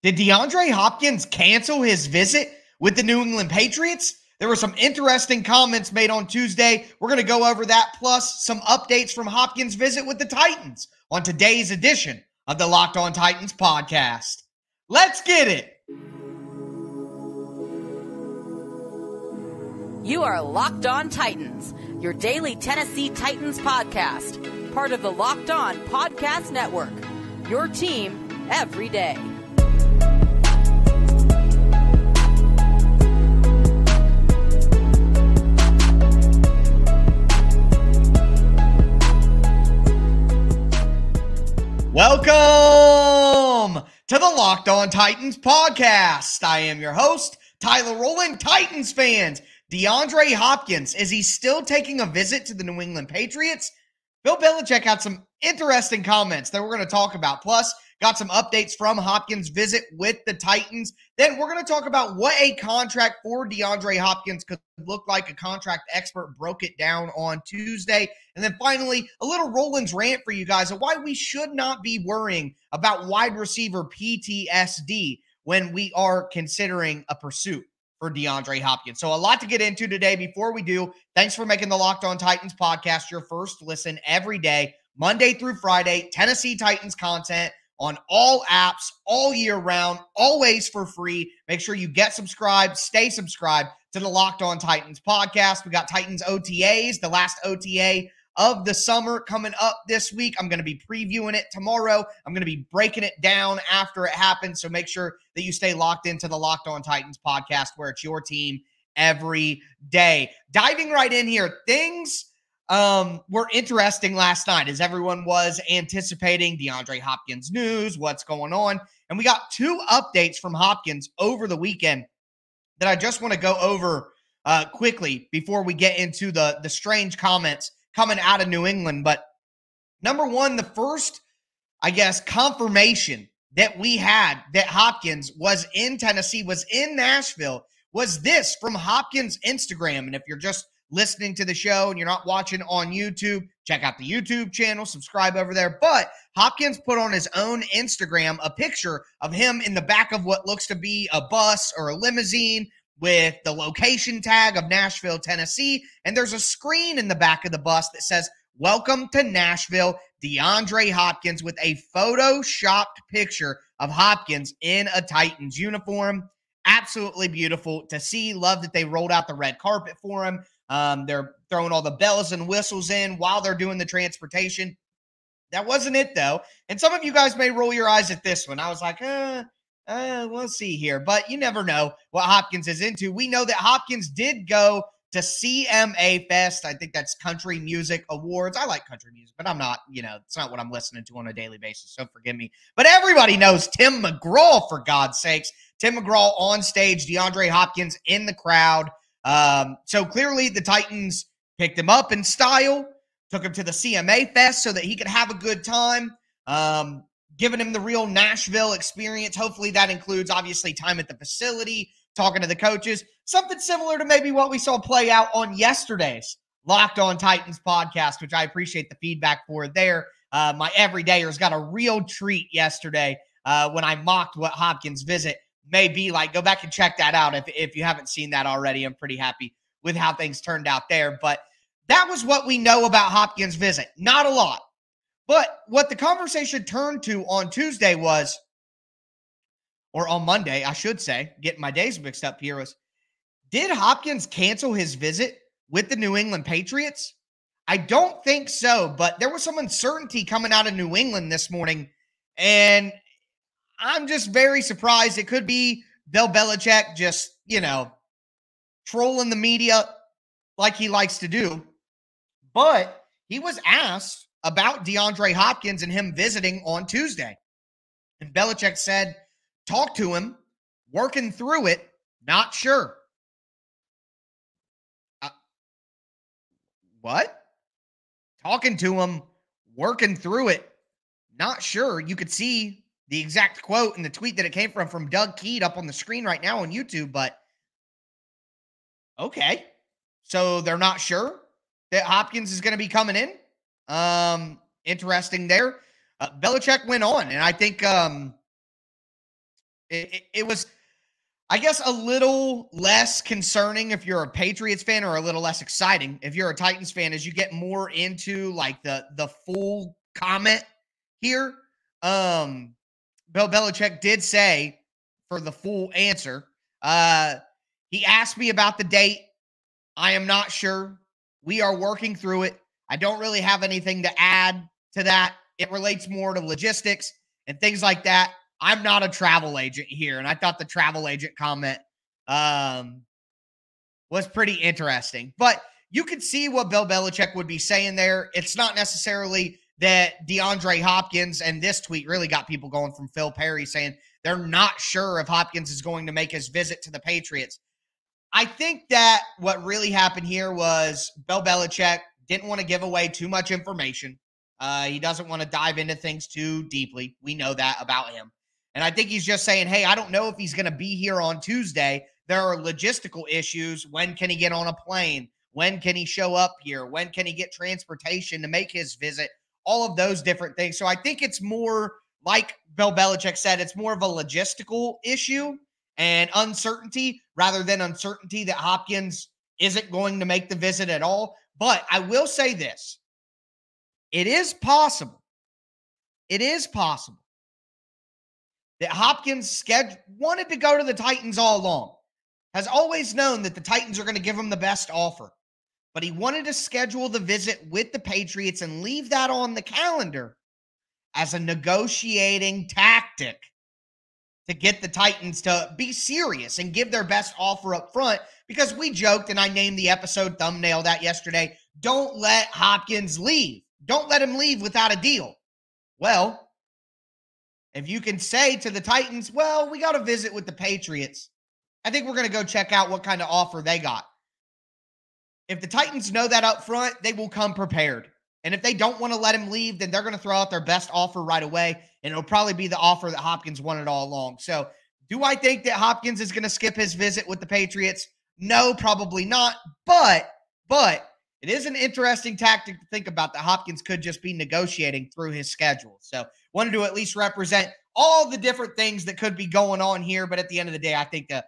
Did DeAndre Hopkins cancel his visit with the New England Patriots? There were some interesting comments made on Tuesday. We're going to go over that, plus some updates from Hopkins' visit with the Titans on today's edition of the Locked On Titans podcast. Let's get it. You are Locked On Titans, your daily Tennessee Titans podcast, part of the Locked On Podcast Network, your team every day. Welcome to the Locked On Titans podcast. I am your host, Tyler Rowland. Titans fans, DeAndre Hopkins, is he still taking a visit to the New England Patriots? Bill Belichick had some interesting comments that we're going to talk about. Plus, got some updates from Hopkins' visit with the Titans. Then we're going to talk about what a contract for DeAndre Hopkins could look like. A contract expert broke it down on Tuesday. And then finally, a little Roland's rant for you guys of why we should not be worrying about wide receiver PTSD when we are considering a pursuit for DeAndre Hopkins. So a lot to get into today. Before we do, thanks for making the Locked On Titans podcast your first listen every day, Monday through Friday, Tennessee Titans content on all apps, all year round, always for free. Make sure you get subscribed, stay subscribed to the Locked On Titans podcast. We got Titans OTAs, the last OTA of the summer coming up this week. I'm going to be previewing it tomorrow. I'm going to be breaking it down after it happens. So make sure that you stay locked into the Locked On Titans podcast, where it's your team every day. Diving right in here, things were interesting last night as everyone was anticipating DeAndre Hopkins news, what's going on. And we got two updates from Hopkins over the weekend that I just want to go over quickly before we get into the strange comments coming out of New England. But number one, the first, I guess, confirmation that we had that Hopkins was in Tennessee, was in Nashville, was this from Hopkins' Instagram. And if you're just listening to the show and you're not watching on YouTube, check out the YouTube channel, subscribe over there. But Hopkins put on his own Instagram a picture of him in the back of what looks to be a bus or a limousine with the location tag of Nashville, Tennessee. And there's a screen in the back of the bus that says, "Welcome to Nashville, DeAndre Hopkins," with a photoshopped picture of Hopkins in a Titans uniform. Absolutely beautiful to see. Love that they rolled out the red carpet for him. They're throwing all the bells and whistles in while they're doing the transportation. That wasn't it, though. And some of you guys may roll your eyes at this one. I was like, we'll see here. But you never know what Hopkins is into. We know that Hopkins did go to CMA Fest. I think that's Country Music Awards. I like country music, but I'm not, it's not what I'm listening to on a daily basis, so forgive me. But everybody knows Tim McGraw, for God's sakes. Tim McGraw on stage, DeAndre Hopkins in the crowd. So clearly the Titans picked him up in style, took him to the CMA Fest so that he could have a good time, giving him the real Nashville experience. Hopefully that includes, obviously, time at the facility, talking to the coaches, something similar to maybe what we saw play out on yesterday's Locked On Titans podcast, which I appreciate the feedback for there. My everydayers got a real treat yesterday when I mocked what Hopkins' visit may be like. Go back and check that out if you haven't seen that already. I'm pretty happy with how things turned out there. But that was what we know about Hopkins' visit. Not a lot. But what the conversation turned to on Tuesday was, or on Monday, I should say, getting my days mixed up here, was, did Hopkins cancel his visit with the New England Patriots? I don't think so, but there was some uncertainty coming out of New England this morning, and I'm just very surprised. It could be Bill Belichick just, trolling the media like he likes to do. But he was asked about DeAndre Hopkins and him visiting on Tuesday. And Belichick said, talk to him, working through it, not sure. What? Talking to him, working through it, not sure. You could see the exact quote in the tweet that it came from Doug Keed up on the screen right now on YouTube, but okay. So they're not sure that Hopkins is going to be coming in. Interesting there. Belichick went on, and I think It was, I guess, a little less concerning if you're a Patriots fan, or a little less exciting if you're a Titans fan, as you get more into like the full comment here. Bill Belichick did say, for the full answer, he asked me about the date. I am not sure. We are working through it. I don't really have anything to add to that. It relates more to logistics and things like that. I'm not a travel agent here, and I thought the travel agent comment was pretty interesting. But you could see what Bill Belichick would be saying there. It's not necessarily that DeAndre Hopkins, and this tweet really got people going, from Phil Perry saying they're not sure if Hopkins is going to make his visit to the Patriots. I think that what really happened here was Bill Belichick didn't want to give away too much information. He doesn't want to dive into things too deeply. We know that about him. And I think he's just saying, hey, I don't know if he's going to be here on Tuesday. There are logistical issues. When can he get on a plane? When can he show up here? When can he get transportation to make his visit? All of those different things. So I think it's more, like Bill Belichick said, it's more of a logistical issue and uncertainty, rather than uncertainty that Hopkins isn't going to make the visit at all. But I will say this. It is possible that Hopkins wanted to go to the Titans all along, has always known that the Titans are going to give him the best offer, but he wanted to schedule the visit with the Patriots and leave that on the calendar as a negotiating tactic to get the Titans to be serious and give their best offer up front, because we joked, and I named the episode thumbnail that yesterday, don't let Hopkins leave. Don't let him leave without a deal. Well, if you can say to the Titans, well, we got a visit with the Patriots, I think we're going to go check out what kind of offer they got. If the Titans know that up front, they will come prepared. And if they don't want to let him leave, then they're going to throw out their best offer right away, and it'll probably be the offer that Hopkins wanted all along. So do I think that Hopkins is going to skip his visit with the Patriots? No, probably not. But it is an interesting tactic to think about, that Hopkins could just be negotiating through his schedule. So wanted to at least represent all the different things that could be going on here. But at the end of the day, I think that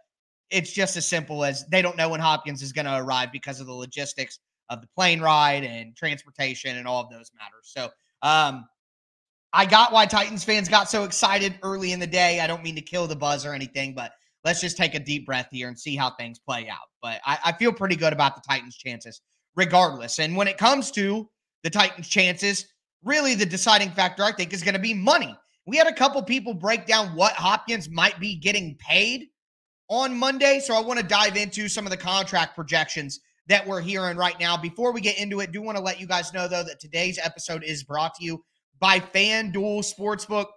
it's just as simple as they don't know when Hopkins is going to arrive because of the logistics of the plane ride and transportation and all of those matters. So I got why Titans fans got so excited early in the day. I don't mean to kill the buzz or anything, but let's just take a deep breath here and see how things play out. But I feel pretty good about the Titans' chances regardless. And when it comes to the Titans' chances, really the deciding factor, I think, is going to be money. We had a couple people break down what Hopkins might be getting paid on Monday, so I want to dive into some of the contract projections that we're hearing right now. Before we get into it, do want to let you guys know, though, that today's episode is brought to you by FanDuel Sportsbook.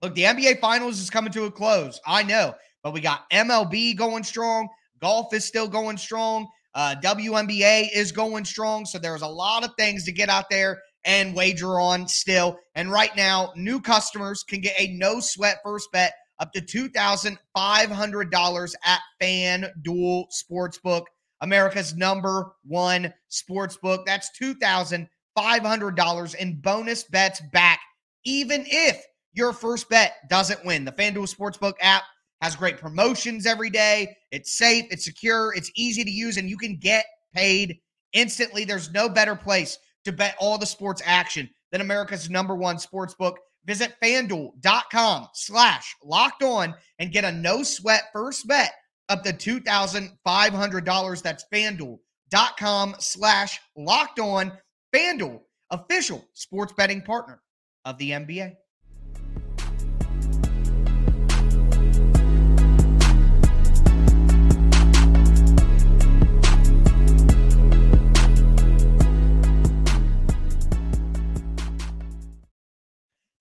Look, the NBA Finals is coming to a close. I know, but we got MLB going strong. Golf is still going strong. WNBA is going strong. So there's a lot of things to get out there and wager on still. And right now, new customers can get a no-sweat first bet up to $2,500 at FanDuel Sportsbook, America's #1 sportsbook. That's $2,500 in bonus bets back, even if your first bet doesn't win. The FanDuel Sportsbook app has great promotions every day. It's safe, it's secure, it's easy to use, and you can get paid instantly. There's no better place to bet all the sports action than America's #1 sportsbook. Visit FanDuel.com/lockedon and get a no-sweat first bet up to $2,500. That's FanDuel.com/lockedon. FanDuel, official sports betting partner of the NBA.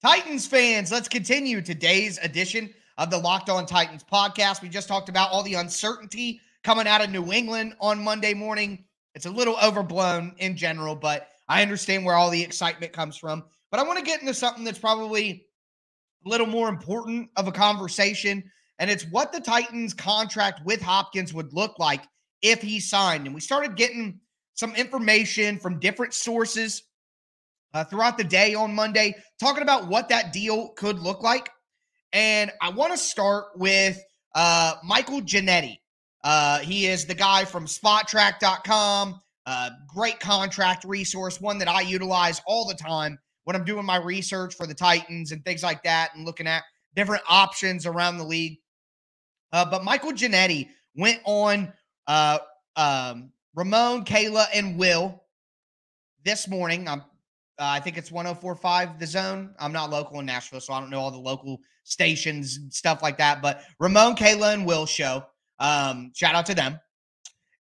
Titans fans, let's continue today's edition of the Locked On Titans podcast. We just talked about all the uncertainty coming out of New England on Monday morning. It's a little overblown in general, but I understand where all the excitement comes from. But I want to get into something that's probably a little more important of a conversation, and it's what the Titans' contract with Hopkins would look like if he signed. And we started getting some information from different sources throughout the day on Monday, talking about what that deal could look like. And I want to start with Michael Giannetti. He is the guy from SpotTrack.com. Great contract resource, one that I utilize all the time when I'm doing my research for the Titans and things like that and looking at different options around the league. But Michael Giannetti went on Ramon, Kayla, and Will this morning. I think it's 104.5 The Zone. I'm not local in Nashville, so I don't know all the local stations and stuff like that. But Ramon, Kayla, and Will show. Shout out to them.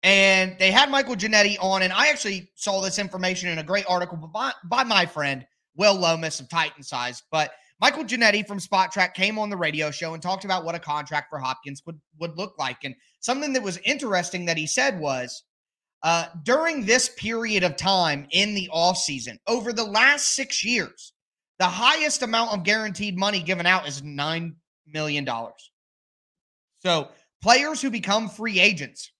And they had Michael Giannetti on, and I actually saw this information in a great article by my friend, Will Lomas of Titan Size. But Michael Giannetti from Spot Track came on the radio show and talked about what a contract for Hopkins would look like. And something that was interesting that he said was, during this period of time in the offseason, over the last 6 years, the highest amount of guaranteed money given out is $9 million. So players who become free agents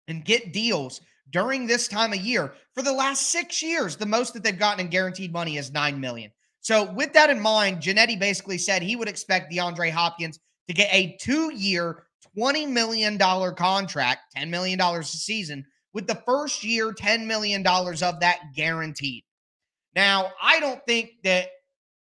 and get deals during this time of year, for the last 6 years, the most that they've gotten in guaranteed money is $9 million. So with that in mind, Giannetti basically said he would expect DeAndre Hopkins to get a 2-year, $20 million contract, $10 million a season, with the first year, $10 million of that guaranteed. Now, I don't think that,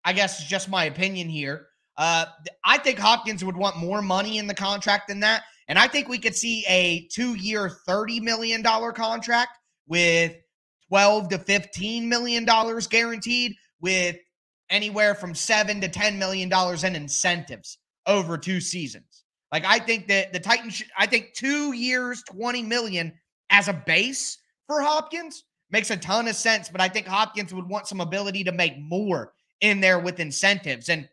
I guess it's just my opinion here. I think Hopkins would want more money in the contract than that. And I think we could see a 2-year, $30 million contract with $12 to $15 million guaranteed, with anywhere from $7 to $10 million in incentives over 2 seasons. Like, I think that the Titans, I think 2 years, $20 million as a base for Hopkins makes a ton of sense. But I think Hopkins would want some ability to make more in there with incentives. And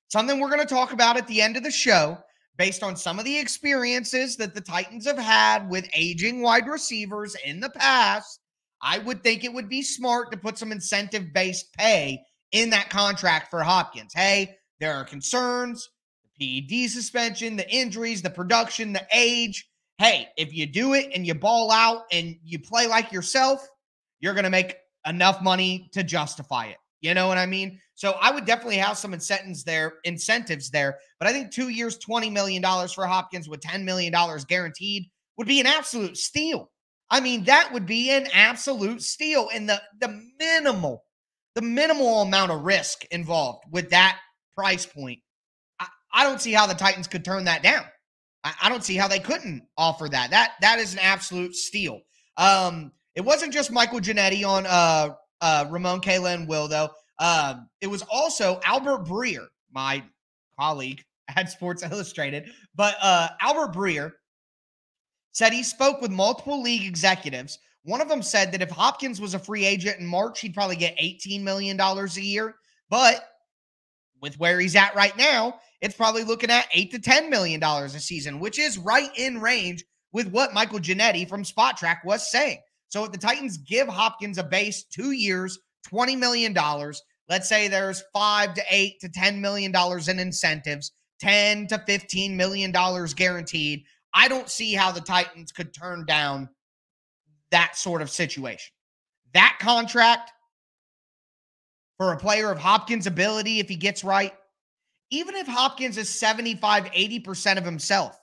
something we're going to talk about at the end of the show, based on some of the experiences that the Titans have had with aging wide receivers in the past, I would think it would be smart to put some incentive-based pay in that contract for Hopkins. Hey, there are concerns, the PED suspension, the injuries, the production, the age. Hey, if you do it and you ball out and you play like yourself, you're going to make enough money to justify it. You know what I mean? So I would definitely have some incentives there. But I think 2 years, $20 million for Hopkins with $10 million guaranteed would be an absolute steal. I mean, that would be an absolute steal. And the minimal amount of risk involved with that price point, I don't see how the Titans could turn that down. I don't see how they couldn't offer that. That is an absolute steal. It wasn't just Michael Giannetti on Ramon, Kayla, and Will, though. It was also Albert Breer, my colleague at Sports Illustrated. But Albert Breer said he spoke with multiple league executives. One of them said that if Hopkins was a free agent in March, he'd probably get $18 million a year. But with where he's at right now, it's probably looking at $8 to $10 million a season, which is right in range with what Michael Giannetti from Spot Track was saying. So if the Titans give Hopkins a base 2 years, $20 million, let's say there's $5 to $8 to $10 million in incentives, $10 to $15 million guaranteed, I don't see how the Titans could turn down that sort of situation. That contract for a player of Hopkins' ability, if he gets right, even if Hopkins is 75, 80% of himself,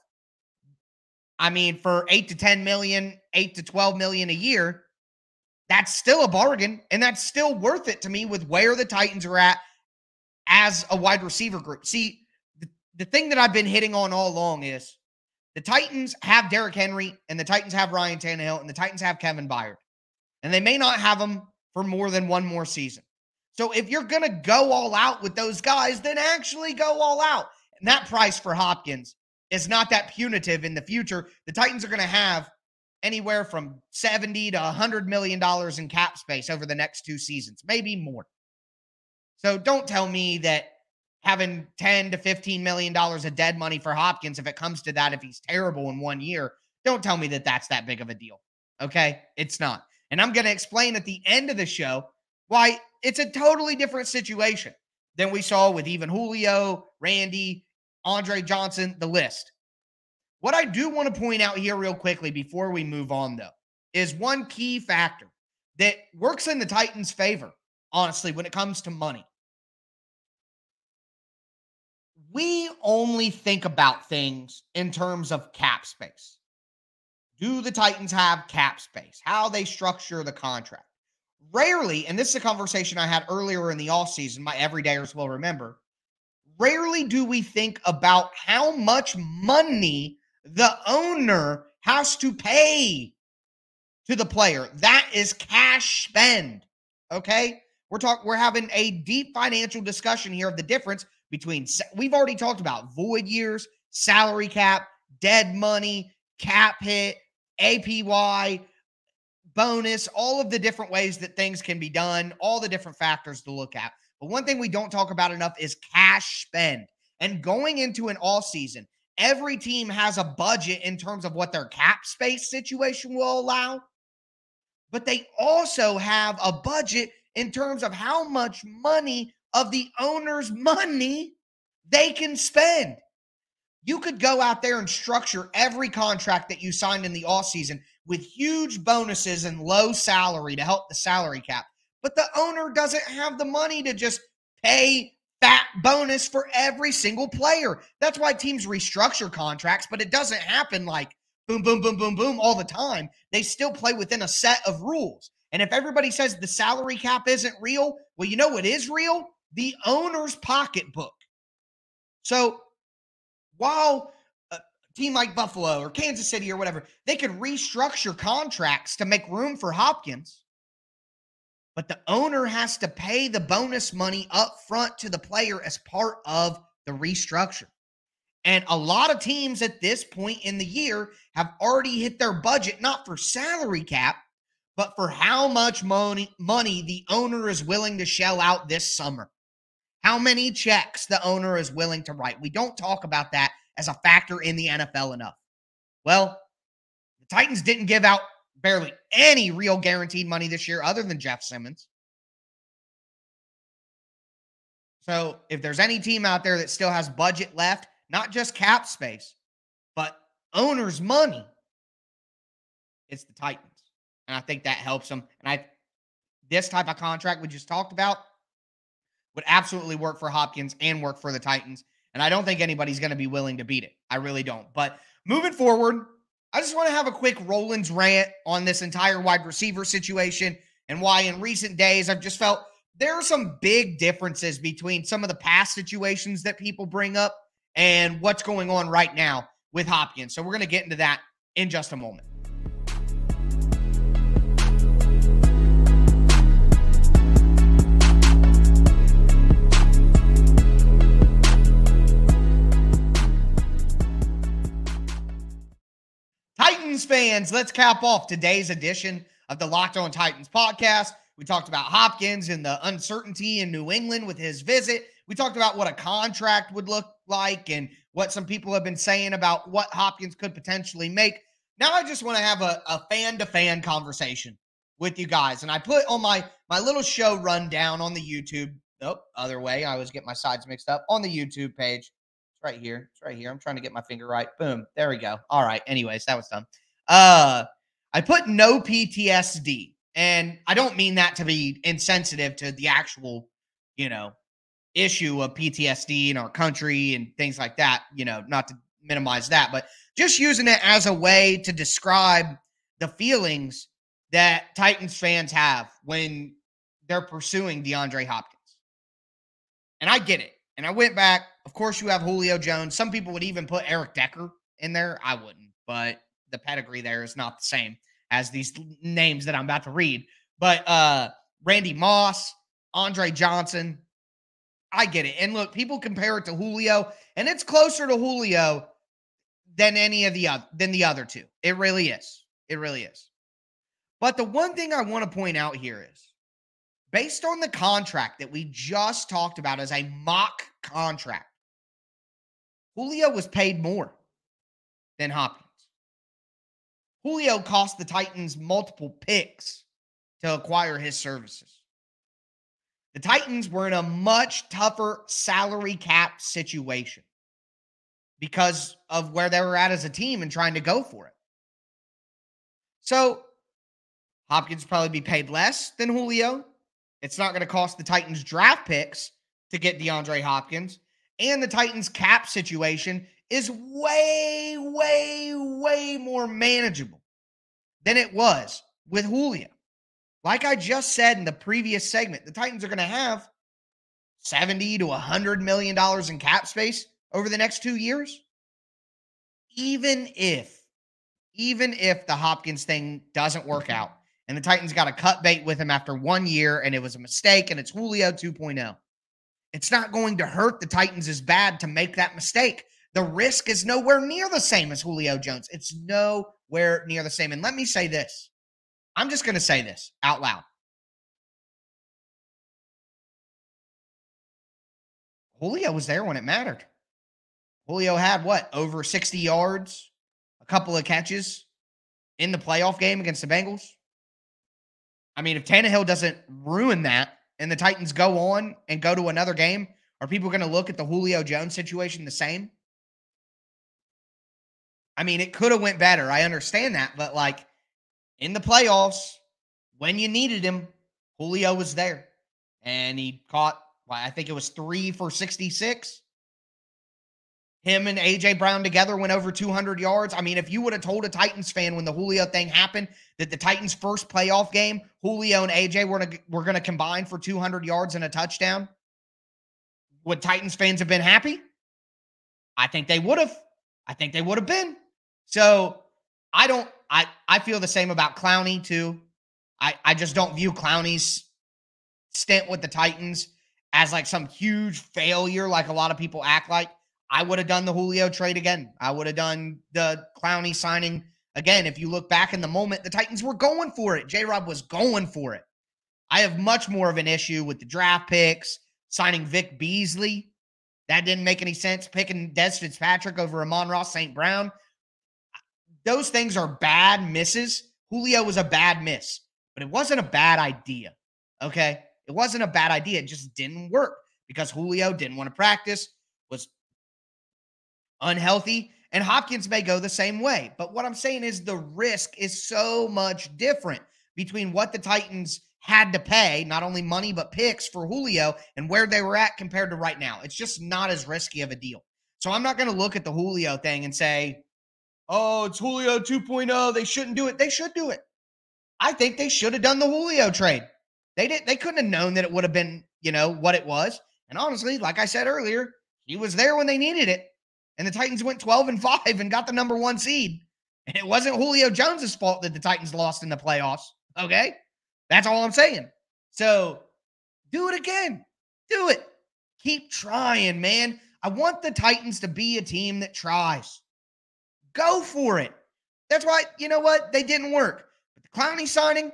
I mean, for $8 to $10 million, $8 to $12 million a year, that's still a bargain, and that's still worth it to me with where the Titans are at as a wide receiver group. See, the thing that I've been hitting on all along is the Titans have Derrick Henry, and the Titans have Ryan Tannehill, and the Titans have Kevin Byard. And they may not have them for more than one more season. So if you're going to go all out with those guys, then actually go all out. And that price for Hopkins is not that punitive in the future. The Titans are going to have anywhere from $70 to $100 million in cap space over the next 2 seasons, maybe more. So don't tell me that having $10 to $15 million of dead money for Hopkins, if it comes to that, if he's terrible in 1 year, don't tell me that that's that big of a deal. Okay? It's not. And I'm going to explain at the end of the show why it's a totally different situation than we saw with even Julio, Randy, Andre Johnson, the list. What I do want to point out here real quickly before we move on, though, is one key factor that works in the Titans' favor, honestly, when it comes to money. we only think about things in terms of cap space. Do the Titans have cap space? How they structure the contract? Rarely, and this is a conversation I had earlier in the offseason, my everydayers will remember, rarely do we think about how much money the owner has to pay to the player. That is cash spend. Okay? We're having a deep financial discussion here of the difference between, we've already talked about void years, salary cap, dead money, cap hit, APY, bonus, all of the different ways that things can be done, all the different factors to look at. But one thing we don't talk about enough is cash spend. And going into an all season, every team has a budget in terms of what their cap space situation will allow. But they also have a budget in terms of how much money of the owner's money they can spend. You could go out there and structure every contract that you signed in the offseason with huge bonuses and low salary to help the salary cap. But the owner doesn't have the money to just pay fat bonus for every single player. That's why teams restructure contracts, but it doesn't happen like boom, boom, boom, boom, boom all the time. They still play within a set of rules. And if everybody says the salary cap isn't real, well, you know what is real? The owner's pocketbook. So while a team like Buffalo or Kansas City or whatever, they could restructure contracts to make room for Hopkins, but the owner has to pay the bonus money up front to the player as part of the restructure. And a lot of teams at this point in the year have already hit their budget, not for salary cap, but for how much money the owner is willing to shell out this summer. How many checks the owner is willing to write. We don't talk about that as a factor in the NFL enough. Well, the Titans didn't give out barely any real guaranteed money this year other than Jeff Simmons. So if there's any team out there that still has budget left, not just cap space, but owner's money, it's the Titans. And I think that helps them. And this type of contract we just talked about would absolutely work for Hopkins and work for the Titans. And I don't think anybody's going to be willing to beat it. I really don't. But moving forward, I just want to have a quick Rollins rant on this entire wide receiver situation and why in recent days I've just felt there are some big differences between some of the past situations that people bring up and what's going on right now with Hopkins. So we're going to get into that in just a moment. Titans fans, let's cap off today's edition of the Locked On Titans podcast. We talked about Hopkins and the uncertainty in New England with his visit. We talked about what a contract would look like and what some people have been saying about what Hopkins could potentially make. Now I just want to have a fan-to-fan conversation with you guys. And I put on my little show rundown on the YouTube. Nope, other way. I always get my sides mixed up. On the YouTube page. It's right here. It's right here. I'm trying to get my finger right. Boom. There we go. All right. Anyways, that was done. I put no PTSD. And I don't mean that to be insensitive to the actual, issue of PTSD in our country and things like that, not to minimize that, but just using it as a way to describe the feelings that Titans fans have when they're pursuing DeAndre Hopkins. And I get it. And I went back. Of course, you have Julio Jones. Some people would even put Eric Decker in there. I wouldn't, but the pedigree there is not the same as these names that I'm about to read. But Randy Moss, Andre Johnson, I get it. And look, people compare it to Julio, and it's closer to Julio than the other two. It really is. It really is. But the one thing I want to point out here is, based on the contract that we just talked about as a mock contract, Julio was paid more than Hopkins. Julio cost the Titans multiple picks to acquire his services. The Titans were in a much tougher salary cap situation because of where they were at as a team and trying to go for it. So Hopkins probably be paid less than Julio. It's not going to cost the Titans draft picks to get DeAndre Hopkins. And the Titans' cap situation is way, way, way more manageable than it was with Julio. Like I just said in the previous segment, the Titans are going to have $70 to $100 million in cap space over the next 2 years. Even if the Hopkins thing doesn't work out and the Titans got to cut bait with him after 1 year and it was a mistake and it's Julio 2.0, it's not going to hurt the Titans as bad to make that mistake. The risk is nowhere near the same as Julio Jones. It's nowhere near the same. And let me say this. I'm just going to say this out loud. Julio was there when it mattered. Julio had over 60 yards, a couple of catches in the playoff game against the Bengals. I mean, if Tannehill doesn't ruin that and the Titans go on and go to another game, are people going to look at the Julio Jones situation the same? I mean, it could have went better. I understand that. But, in the playoffs, when you needed him, Julio was there. And he caught, I think it was 3 for 66. Him and A.J. Brown together went over 200 yards. I mean, if you would have told a Titans fan when the Julio thing happened that the Titans' first playoff game, Julio and A.J. were going to combine for 200 yards and a touchdown, would Titans fans have been happy? I think they would have. I think they would have been. So I feel the same about Clowney too. I just don't view Clowney's stint with the Titans as some huge failure like a lot of people act like. I would have done the Julio trade again. I would have done the Clowney signing again. If you look back in the moment, the Titans were going for it. J-Rob was going for it. I have much more of an issue with the draft picks, signing Vic Beasley. That didn't make any sense. Picking Des Fitzpatrick over Amon-Ra St. Brown. Those things are bad misses. Julio was a bad miss, but it wasn't a bad idea, okay? It wasn't a bad idea. It just didn't work because Julio didn't want to practice, was unhealthy, and Hopkins may go the same way. But what I'm saying is the risk is so much different between what the Titans had to pay, not only money, but picks for Julio and where they were at compared to right now. It's just not as risky of a deal. So I'm not going to look at the Julio thing and say, oh, it's Julio 2.0. They shouldn't do it. They should do it. I think they should have done the Julio trade. They couldn't have known that it would have been, what it was. And honestly, like I said earlier, he was there when they needed it. And the Titans went 12-5 and got the number 1 seed. And it wasn't Julio Jones' fault that the Titans lost in the playoffs. Okay? That's all I'm saying. So do it again. Do it. Keep trying, man. I want the Titans to be a team that tries. Go for it. That's why, you know what? They didn't work. But the Clowney signing,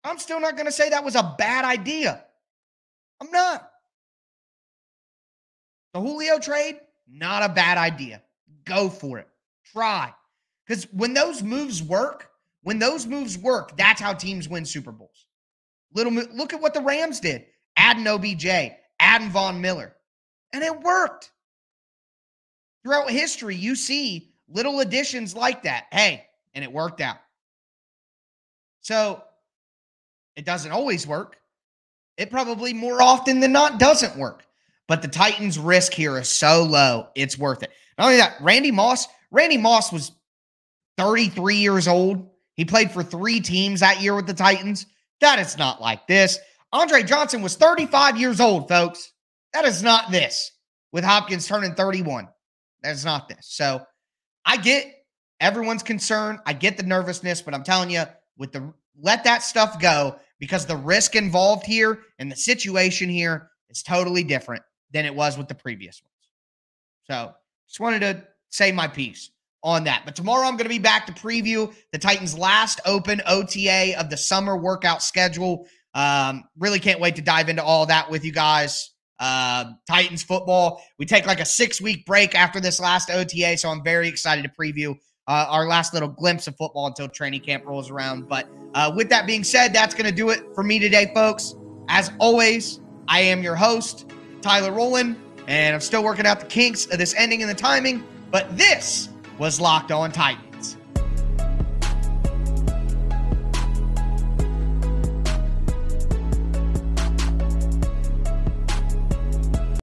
I'm still not going to say that was a bad idea. I'm not. The Julio trade, not a bad idea. Go for it. Try. Because when those moves work, that's how teams win Super Bowls. Look at what the Rams did. Adding OBJ, adding Von Miller. And it worked. Throughout history, you see little additions like that. Hey, and it worked out. So it doesn't always work. It probably more often than not doesn't work. But the Titans' risk here is so low, it's worth it. Not only that, Randy Moss was 33 years old. He played for 3 teams that year with the Titans. That is not like this. Andre Johnson was 35 years old, folks. That is not this. With Hopkins turning 31. That is not this. So I get everyone's concern. I get the nervousness, but I'm telling you, let that stuff go because the risk involved here and the situation here is totally different than it was with the previous ones. So just wanted to say my piece on that. But tomorrow I'm going to be back to preview the Titans' last open OTA of the summer workout schedule. Really can't wait to dive into all that with you guys. Titans football. We take a 6-week break after this last OTA, so I'm very excited to preview our last little glimpse of football until training camp rolls around. But with that being said, that's going to do it for me today, folks. As always, I am your host, Tyler Rowland, and I'm still working out the kinks of this ending and the timing, but this was Locked On Titans.